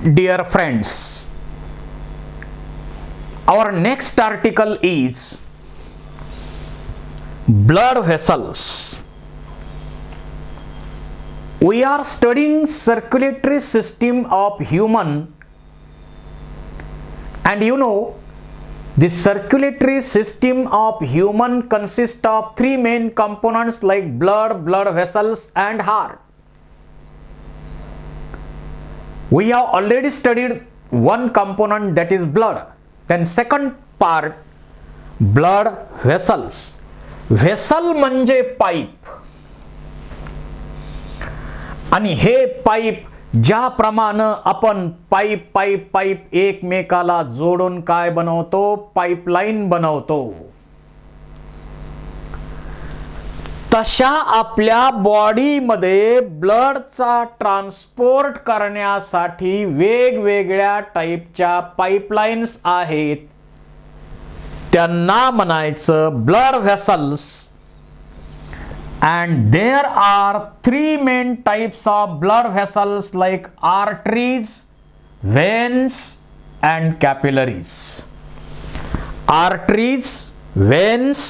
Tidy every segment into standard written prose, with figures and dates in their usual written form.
Dear friends, our next article is blood vessels. We are studying circulatory system of human, and the circulatory system of human consists of three main components like blood, blood vessels and heart. We have already studied one component, that is blood. Then second part, blood vessels. Vessel म्हणजे pipe, आणि हे pipe ज्याप्रमाणे आपण pipe एकमेकाला जोडून काय बनवतो, pipeline बनवतो, तशा आपल्या बॉडीमध्ये ब्लडचा ट्रान्सपोर्ट करण्यासाठी वेगवेगळ्या टाईपच्या पाईपलाईन्स आहेत. त्यांना म्हणायचं blood vessels. And there are three main types of blood vessels like arteries, veins and capillaries. Arteries, veins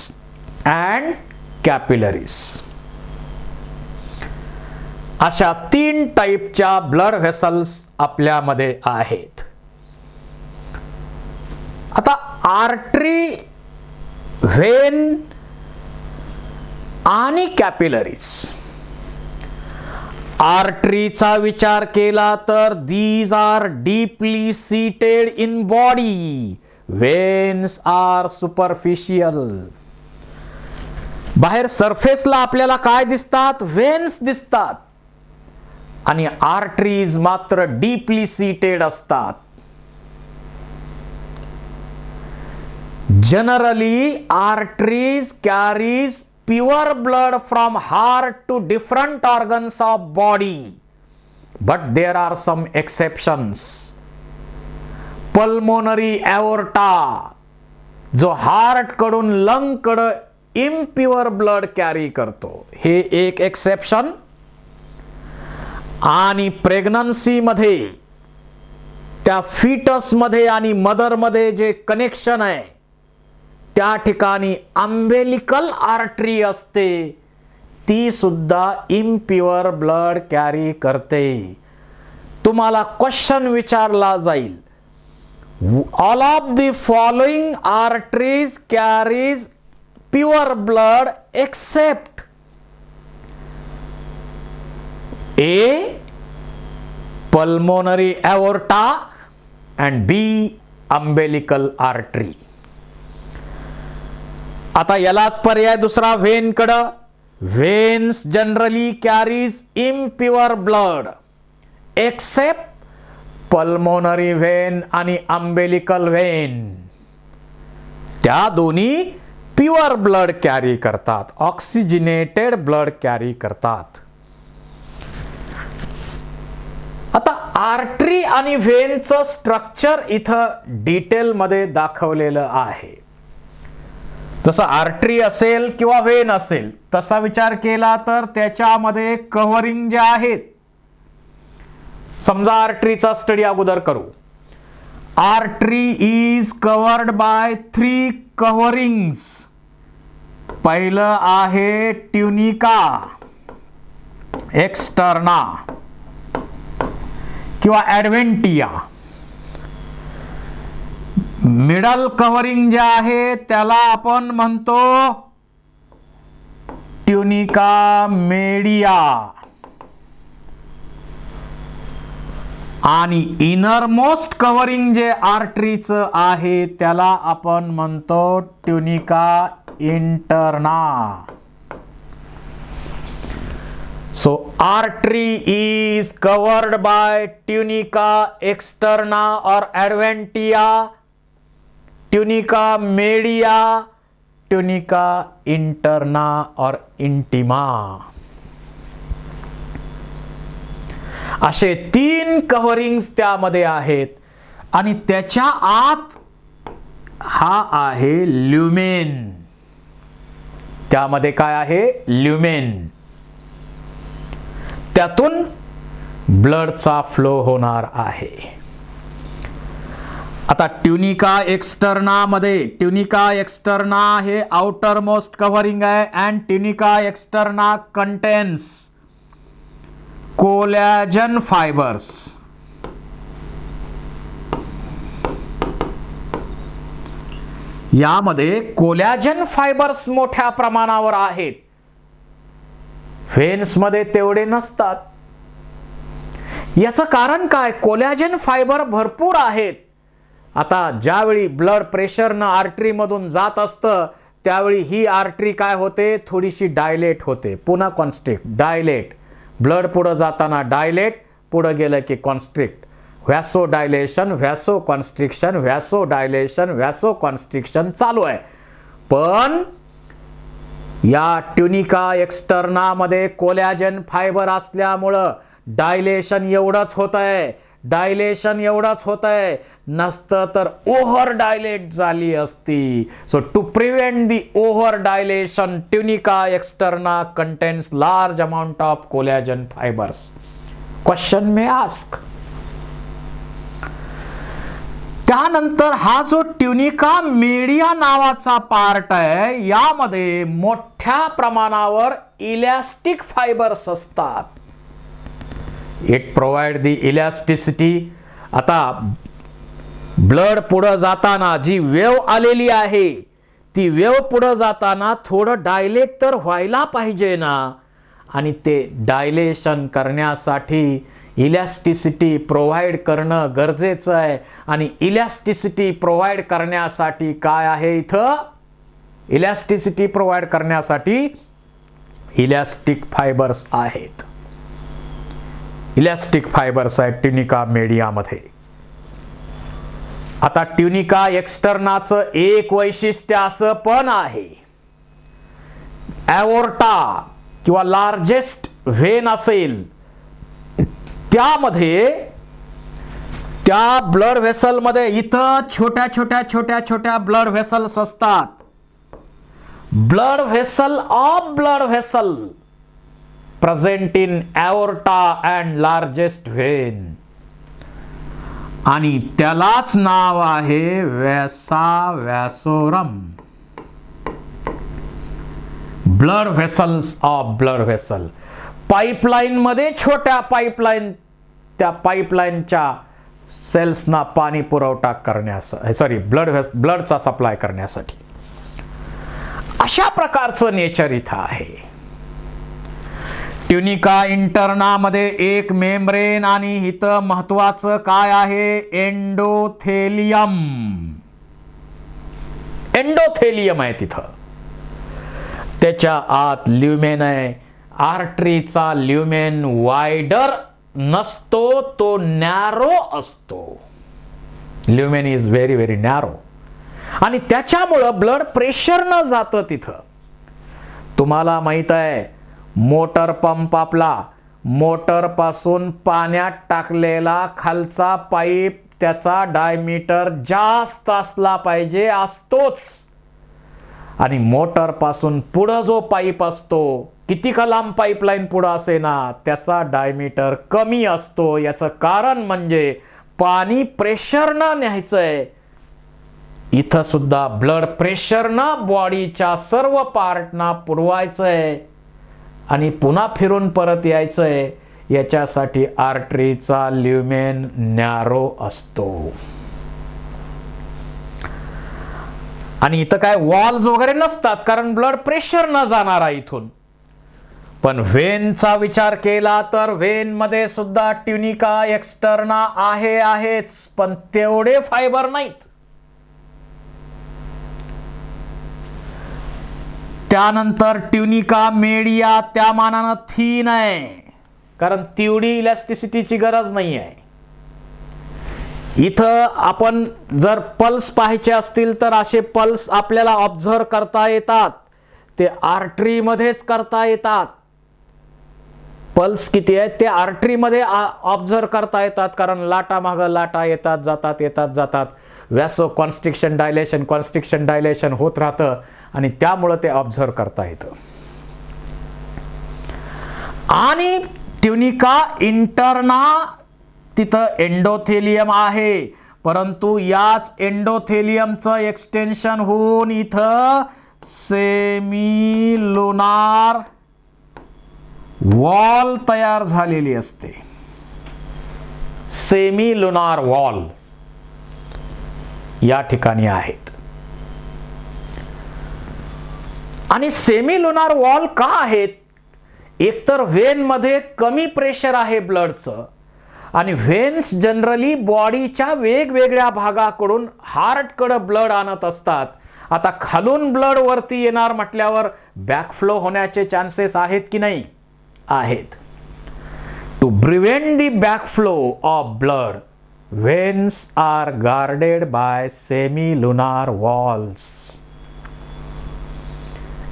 and capillaries. अशा तीन टाईपच्या ब्लड व्हेसल्स आपल्यामध्ये आहेत. आता आर्टरी, व्हेन आणि कॅपिलरीज. आर्टरीचा विचार केला तर these are deeply seated in body. Veins are superficial. बाहेर सरफेसला आपल्याला काय दिसतात, वेन्स दिसतात, आणि आर्टरीज मात्र डीपली सीटेड असतात. Generally arteries carries pure blood from heart to different organs of body, but there are some exceptions. Pulmonary aorta जो heart कडून लंग कडे इम्प्युअर ब्लड कॅरी करतो, हे एक एक्सेप्शन. आणि प्रेग्नन्सी मध्ये त्या फिटस मध्ये आणि मदर मध्ये जे कनेक्शन आहे, त्या ठिकाणी अम्बेलिकल आर्टरी असते, ती सुद्धा इम्प्युअर ब्लड कॅरी करते. तुम्हाला क्वेश्चन विचारला जाईल, all of the following arteries carries pure blood except A pulmonary aorta and B umbilical artery. आता यालाच पर्याय दुसरा व्हेन कडे. Veins generally carries impure blood except pulmonary vein आणि अम्बिलिकल व्हेन. त्या दोन्ही प्युअर ब्लड कॅरी करतात, ऑक्सिजनेटेड ब्लड कॅरी करतात. आता आर्टरी आणि व्हेनचं स्ट्रक्चर इथं डिटेल मध्ये दाखवलेलं आहे. जसं आर्टरी असेल किंवा व्हेन असेल तसा विचार केला तर त्याच्यामध्ये कव्हरिंग जे आहेत, समजा आर्टरीचा स्टडी अगोदर करू. Artery is covered bye 3 कव्हरिंग्स. पहिलं आहे ट्युनिका एक्स्टर्ना किंवा ॲडव्हेंटिया. मिडल कव्हरिंग जे आहे त्याला आपण म्हणतो ट्युनिका मेडिया, आणि इनरमोस्ट कव्हरिंग जे आर्टरीचं आहे त्याला आपण म्हणतो tunica interna. So artery is covered by tunica externa or adventia, tunica media, tunica interna or intima. असे 3 कव्हरिंग्स त्यामध्ये आहेत, आणि त्याच्या आत हा आहे ल्युमेन. त्यामध्ये काय आहे, ल्युमेन. त्यातून ब्लडचा फ्लो होणार आहे. आता ट्युनिका एक्स्टर्ना हे आउटर मोस्ट कव्हरिंग आहे and tunica externa contains collagen fibres. यामध्ये कोलॅजन फायबर्स मोठ्या प्रमाणावर आहेत. व्हेन्स मध्ये तेवढे नसतात. याचं कारण काय? कोलॅजन फायबर भरपूर आहेत. आता ज्यावेळी ब्लड प्रेशरनं आर्टरी मधून जात असतं त्यावेळी ही आर्टरी काय होते? थोडीशी डायलेट होते. पुन्हा कॉन्स्ट्रिक्ट, डायलेट. ब्लड पुढे जाताना डायलेट, पुढे गेलं की constrict. Vasodilation, vasoconstriction, vasodilation, vasoconstriction चालू आहे. पण या ट्युनिका एक्स्टर्ना मध्ये कोलॅजन फायबर असल्यामुळं डायलेशन एवढंच होत आहे. नसतं तर ओव्हर डायलेट झाली असती. So to prevent the over dilation tunica externa contains large amount of collagen fibres. Question may ask. त्यानंतर हा जो ट्युनिका मीडिया नावाचा पार्ट आहे यामध्ये मोठ्या प्रमाणावर इलॅस्टिक फायबर्स असतात. It provide the elasticity. आता ब्लड पुढे जाताना जी वेव आलेली आहे ती वेव पुढे जाताना थोडं डायलेट तर व्हायला पाहिजे ना. आणि ते डायलेशन करण्यासाठी इलॅस्टिसिटी प्रोव्हाइड करणं गरजेचं आहे. आणि इलॅस्टिसिटी प्रोव्हाइड करण्यासाठी काय आहे? इथं इलॅस्टिसिटी प्रोव्हाइड करण्यासाठी इलॅस्टिक फायबर्स आहेत. इलॅस्टिक फायबर्स आहेत ट्युनिका मीडियामध्ये. आता ट्युनिका एक्स्टर्नाचं एक वैशिष्ट्य असं पण आहे, ॲओर्टा किंवा लार्जेस्ट व्हेन असेल त्यामध्ये त्या ब्लड व्हेसल मध्ये इथं छोट्या ब्लड व्हेसल्स असतात. Blood vessel present in aorta and largest vein. आणि त्यालाच नाव आहे vasa vasorum. Blood vessels of blood vessel. Pipeline मध्ये छोट्या पाईपलाईन, त्या पाईपलाईनच्या सेल्सना पाणी पुरवठा करण्यासाठी, ब्लडचा सप्लाय करण्यासाठी. अशा प्रकारचं नेचर इथं आहे. ट्युनिका इंटर्ना मध्ये एक मेम्ब्रेन आणि इथं महत्वाचं काय आहे? एंडोथेलियम. एंडोथेलियम आहे तिथं. त्याच्या आत ल्युमेन आहे. आर्टरीचा ल्युमेन वायडर नसतो, तो नॅरो असतो. Lumen is very very narrow. आणि त्याच्यामुळं ब्लड प्रेशर न जातं तिथं. तुम्हाला माहित आहे मोटर पंप, आपला मोटर पासून पाण्यात टाकलेला खालचा पाईप त्याचा डायमीटर जास्त असला पाहिजे, असतोच. आणि मोटर पासून पुढं जो पाईप असतो, किती का लांब पाईपलाईन पुढं असे ना, त्याचा डायमीटर कमी असतो. याचं कारण म्हणजे पाणी प्रेशरनं न्यायचंय. इथं सुद्धा ब्लड प्रेशरनं बॉडीच्या सर्व पार्टना पुरवायचंय आणि पुन्हा फिरून परत यायचंय. याच्यासाठी आर्टरीचा ल्युमेन नॅरो असतो. आणि इथं काय वॉल्स वगैरे नसतात, कारण ब्लड प्रेशर न जाणार आहे इथून. पण व्हेनचा विचार केला तर व्हेन मध्ये सुद्धा ट्युनिका एक्स्टर्ना आहेच, पण तेवढे फायबर नाहीत. त्यानंतर ट्युनिका मीडिया त्या मानानं थीन आहे, कारण तेवढी इलॅस्टिसिटीची गरज नाही आहे. इथं आपण जर पल्स पाहायचे असतील तर असे पल्स आपल्याला ऑब्झर्व करता येतात. ते आर्टरी मध्येच करता येतात. पल्स किती आहे ते आर्टरी मध्ये ऑब्झर्व करता येतात, कारण लाटा मागं लाटा येतात जातात. व्हॅसो कॉन्स्ट्रिक्शन डायलेशन होत राहतं आणि त्यामुळे ते ऑब्झर्व करता येतं. आणि ट्युनिका इंटर्ना तिथं एंडोथेलियम आहे, परंतु याच एंडोथेलियमचं एक्सटेन्शन होऊन इथं सेमीलुनार वॉल तयार झालेली असते. सेमीलुनार वॉल या ठिकाणी आहेत. आणि सेमीलुनार वॉल का आहेत? एकतर व्हेन मध्ये कमी प्रेशर आहे ब्लडचं, आणि व्हेन्स जनरली बॉडीच्या वेगवेगळ्या भागाकडून हार्टकडे ब्लड आणत असतात. आता खालून ब्लड वरती येणार म्हटल्यावर बॅकफ्लो होण्याचे चान्सेस आहेत की नाही? आहेत. To prevent the backflow of blood, veins are guarded by semilunar walls.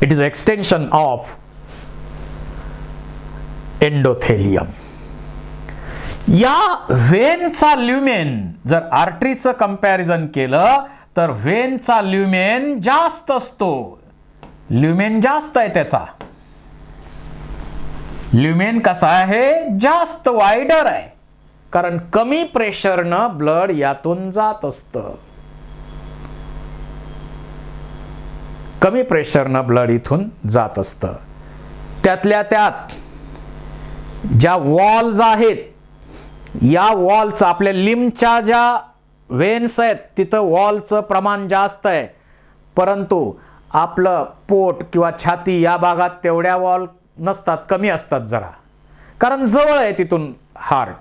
It is extension of endothelium. या व्हेनचा ल्युमेन, जर आर्टरीचं कंपॅरिझन केलं तर व्हेनचा ल्युमेन जास्त असतो. ल्युमेन जास्त आहे त्याचा. ल्युमेन कसा आहे? जास्त वायडर आहे, कारण कमी प्रेशरनं ब्लड यातून जात असतं. कमी प्रेशरनं ब्लड इथून जात असतं. त्यातल्या त्यात ज्या वॉल्स आहेत, या वॉलचं आपल्या लिम्बच्या ज्या व्हेन्स आहेत तिथं वॉलचं प्रमाण जास्त आहे, परंतु आपलं पोट किंवा छाती या भागात तेवढ्या वॉल नसतात, कमी असतात जरा, कारण जवळ आहे तिथून हार्ट.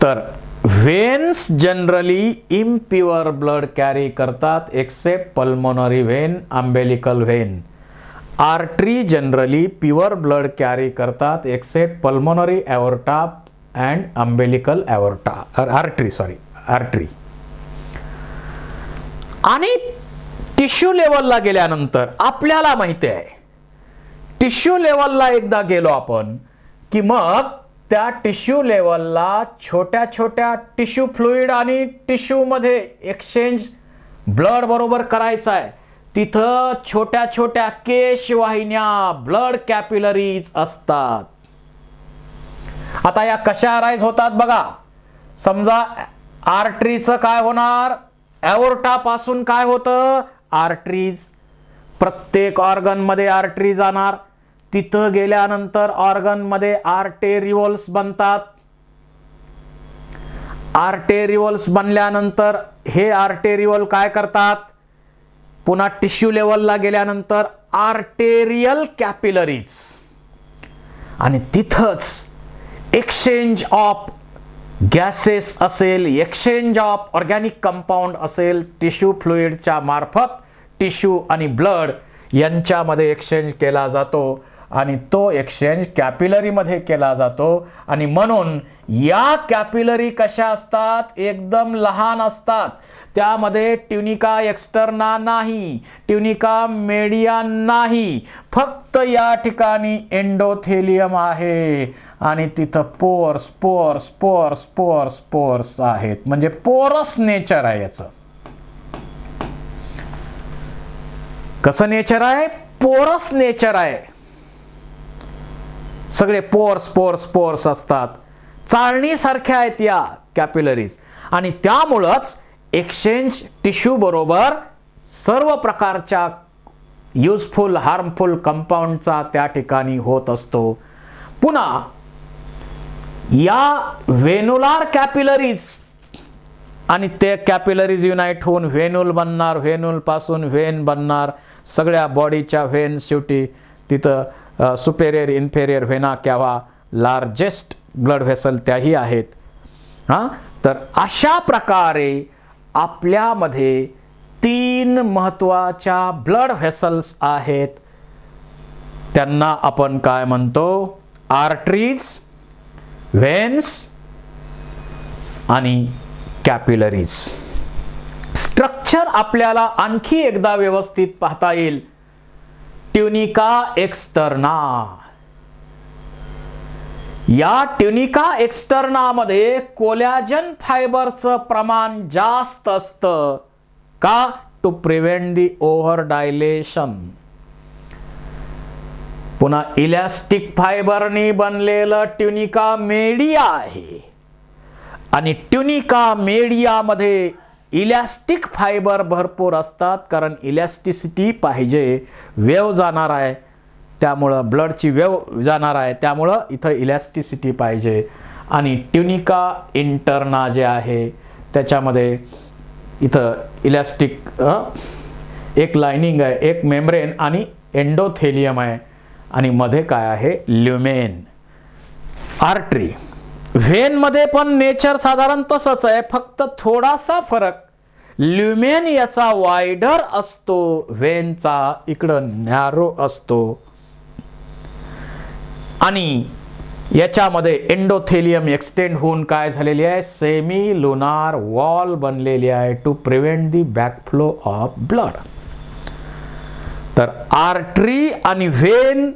तर veins generally impure blood carry करतात except pulmonary vein, umbilical vein. Artery generally pure blood carry करतात except pulmonary aorta and umbilical aorta, artery. आणि टिश्यू लेवलला गेल्यानंतर आपल्याला माहिती आहे, टिश्यू लेवलला एकदा गेलो आपण की मग त्या टिश्यू लेवलला छोट्या छोट्या टिश्यू फ्लुइड आणि टिश्यू मध्ये एक्सचेंज ब्लड बरोबर करायचा आहे. तिथं छोट्या छोट्या केशवाहिन्या, ब्लड कॅपिलरीज असतात. आता या कशा अराइज होतात बघा. समजा आर्टरीचं काय होणार? एओर्टा पासून काय होतं? आर्टरीज. प्रत्येक ऑर्गन मध्ये आर्टरी जाणार. तिथं गेल्यानंतर ऑर्गन मध्ये आर्टेरिओल्स बनतात. आर्टेरिओल्स बनल्यानंतर हे आर्टेरिओल काय करतात? पुन्हा टिश्यू लेवलला गेल्यानंतर आर्टेरियल कॅपिलरीज, आणि तिथंच एक्सचेंज ऑफ गॅसेस असेल, एक्सचेंज ऑफ ऑर्गॅनिक कंपाऊंड असेल, टिश्यू फ्लुइडच्या मार्फत टिश्यू आणि ब्लड यांच्यामध्ये एक्सचेंज केला जातो, आणि तो एक्सचेंज कॅपिलरीमध्ये केला जातो. आणि म्हणून या कॅपिलरी कशा असतात? एकदम लहान असतात. त्यामध्ये ट्युनिका एक्स्टर्ना नाही, ट्युनिका मेडिया नाही, फक्त या ठिकाणी एंडोथेलियम आहे, आणि तिथं pores pores pores pores pores आहेत. म्हणजे पोरस नेचर आहे याचं. कसं नेचर आहे? पोरस नेचर आहे. सगळे पोर्स पोर्स पोर्स असतात. चाळणीसारख्या आहेत या कॅपिलरीज, आणि त्यामुळंच एक्सचेंज टिश्यू बरोबर सर्व प्रकारच्या युजफुल हार्मफुल कंपाऊंडचा त्या ठिकाणी होत असतो. पुन्हा या व्हेनुलार कॅपिलरीज, आणि ते कॅपिलरीज युनाइट होऊन व्हेन्युल बनणार, व्हेन्युल पासून व्हेन बनणार. सगळ्या बॉडीच्या व्हेन शेवटी तिथं सुपेरियर इन्फेरियर व्हेना केव्हा लार्जेस्ट ब्लड व्हेसल त्याही आहेत. तर अशा प्रकारे आपल्यामध्ये 3 महत्वाच्या ब्लड व्हेसल्स आहेत. त्यांना आपण काय म्हणतो? आर्टरीज, व्हेन्स आणि कॅपिलरीज. स्ट्रक्चर आपल्याला आणखी एकदा व्यवस्थित पाहता येईल. ट्युनिका एक्स्टर्ना. या ट्युनिका एक्स्टर्ना मध्ये कोलॅजन फायबरचं प्रमाण जास्त असतं. का? To prevent the over dilation. पुन्हा इलॅस्टिक फायबरनी बनलेलं ट्युनिका मेडिया आहे. आणि ट्युनिका मीडियामध्ये इलॅस्टिक फायबर भरपूर असतात, कारण इलॅस्टिसिटी पाहिजे, वेव जाणार आहे, त्यामुळं ब्लडची वेव जाणार आहे, त्यामुळं इथं इलॅस्टिसिटी पाहिजे. आणि ट्युनिका इंटरना जे आहे त्याच्यामध्ये इथं इलॅस्टिक एक लाइनिंग आहे, एक मेम्ब्रेन आणि एंडोथेलियम आहे, आणि मध्ये काय आहे, ल्युमेन. आर्टरी व्हेनमध्ये पण नेचर साधारण तसंच आहे, फक्त थोडासा फरक, ल्युमेन याचा वायडर असतो, व्हेनचा इकडं नॅरो असतो. आणि याच्यामध्ये एंडोथेलियम एक्सटेंड होऊन काय झालेली आहे, सेमी लुनार वॉल बनलेली आहे to prevent the backflow of blood. तर आर्टरी आणि व्हेन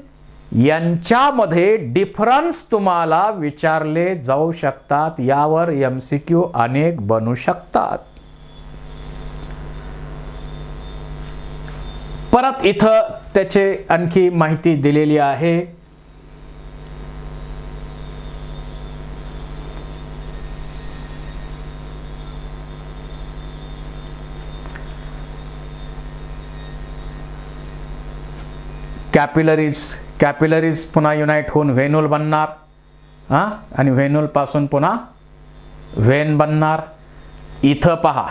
यांच्यामध्ये डिफरन्स तुम्हाला विचारले जाऊ शकतात, यावर MCQ अनेक बनू शकतात. परत इथं त्याचे आणखी माहिती दिलेली आहे. कॅपिलरीज पुन्हा युनाइट होऊन व्हेन्युल बनणार, आणि व्हेन्युल पासून पुन्हा व्हेन बनणार. इथं पहा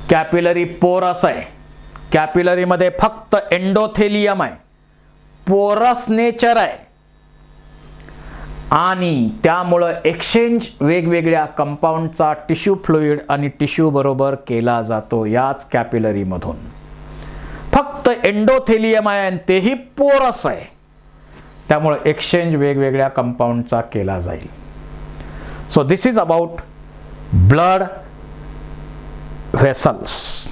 कॅपिलरी पोरस आहे, कॅपिलरीमध्ये फक्त एंडोथेलियम आहे, पोरस नेचर आहे, आणि त्यामुळं एक्सचेंज वेगवेगळ्या कंपाऊंडचा टिश्यू फ्लुइड आणि टिश्यू बरोबर केला जातो याच कॅपिलरीमधून. फक्त एंडोथेलियम आहे आणि तेही पोरस आहे, त्यामुळे एक्सचेंज वेगवेगळ्या कंपाऊंडचा केला जाईल. So this is about blood vessels.